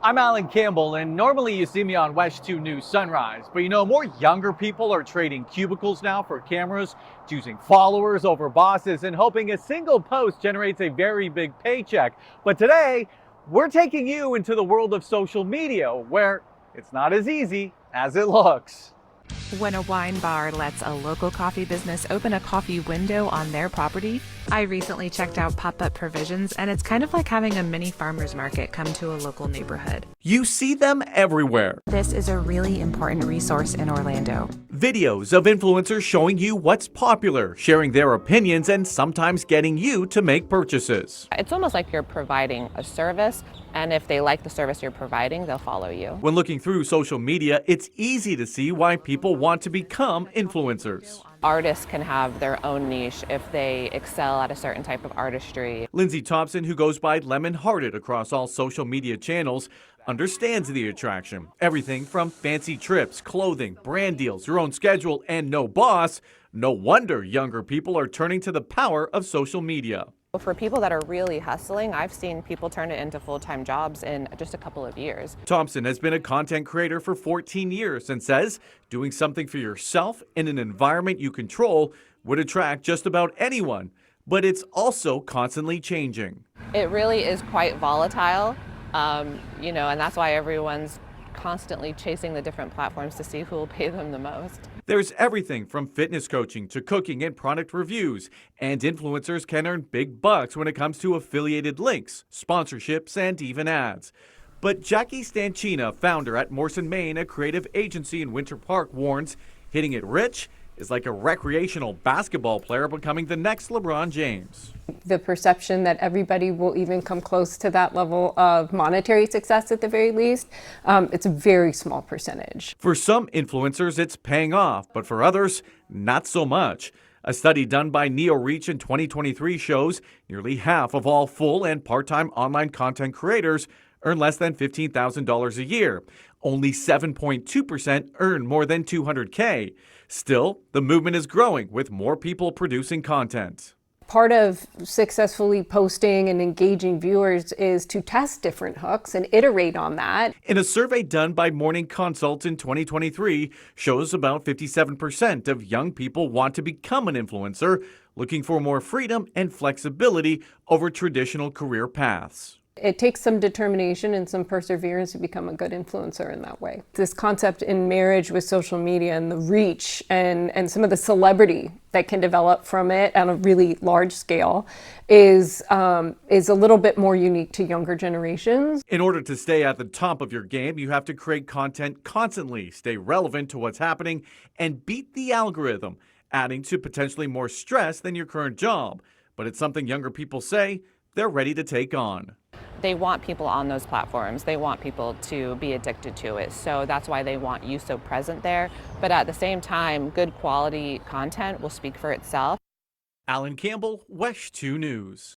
I'm Alan Campbell, and normally you see me on West 2 News Sunrise. But more younger people are trading cubicles now for cameras, choosing followers over bosses, and hoping a single post generates a very big paycheck. But today, we're taking you into the world of social media, where it's not as easy as it looks. When a wine bar lets a local coffee business open a coffee window on their property, I recently checked out Pop-Up Provisions, and it's kind of like having a mini farmer's market come to a local neighborhood. You see them everywhere. This is a really important resource in Orlando. Videos of influencers showing you what's popular, sharing their opinions, and sometimes getting you to make purchases. It's almost like you're providing a service, and if they like the service you're providing, they'll follow you. When looking through social media, it's easy to see why people want to become influencers. Artists can have their own niche if they excel at a certain type of artistry. Lindsay Thompson, who goes by Lemon Hearted across all social media channels, understands the attraction. Everything from fancy trips, clothing, brand deals, your own schedule, and no boss. No wonder younger people are turning to the power of social media. For people that are really hustling, I've seen people turn it into full-time jobs in just a couple of years. Thompson has been a content creator for 14 years and says doing something for yourself in an environment you control would attract just about anyone, but it's also constantly changing. It really is quite volatile, and that's why everyone's constantly chasing the different platforms to see who will pay them the most. There's everything from fitness coaching to cooking and product reviews, and influencers can earn big bucks when it comes to affiliated links, sponsorships, and even ads. But Jackie Stanchina, founder at Morrison, Maine, a creative agency in Winter Park, warns hitting it rich is like a recreational basketball player becoming the next LeBron James. The perception that everybody will even come close to that level of monetary success at the very least, it's a very small percentage. For some influencers, it's paying off, but for others, not so much. A study done by NeoReach in 2023 shows nearly half of all full and part-time online content creators earn less than $15,000 a year. Only 7.2% earn more than $200K. Still, the movement is growing with more people producing content. Part of successfully posting and engaging viewers is to test different hooks and iterate on that. In a survey done by Morning Consult in 2023, shows about 57% of young people want to become an influencer, looking for more freedom and flexibility over traditional career paths. It takes some determination and some perseverance to become a good influencer in that way. This concept in marriage with social media and the reach and some of the celebrity that can develop from it on a really large scale is a little bit more unique to younger generations. In order to stay at the top of your game, you have to create content constantly, stay relevant to what's happening, and beat the algorithm, adding to potentially more stress than your current job. But it's something younger people say they're ready to take on. They want people on those platforms. They want people to be addicted to it. So that's why they want you so present there. But at the same time, good quality content will speak for itself. Alan Campbell, West 2 News.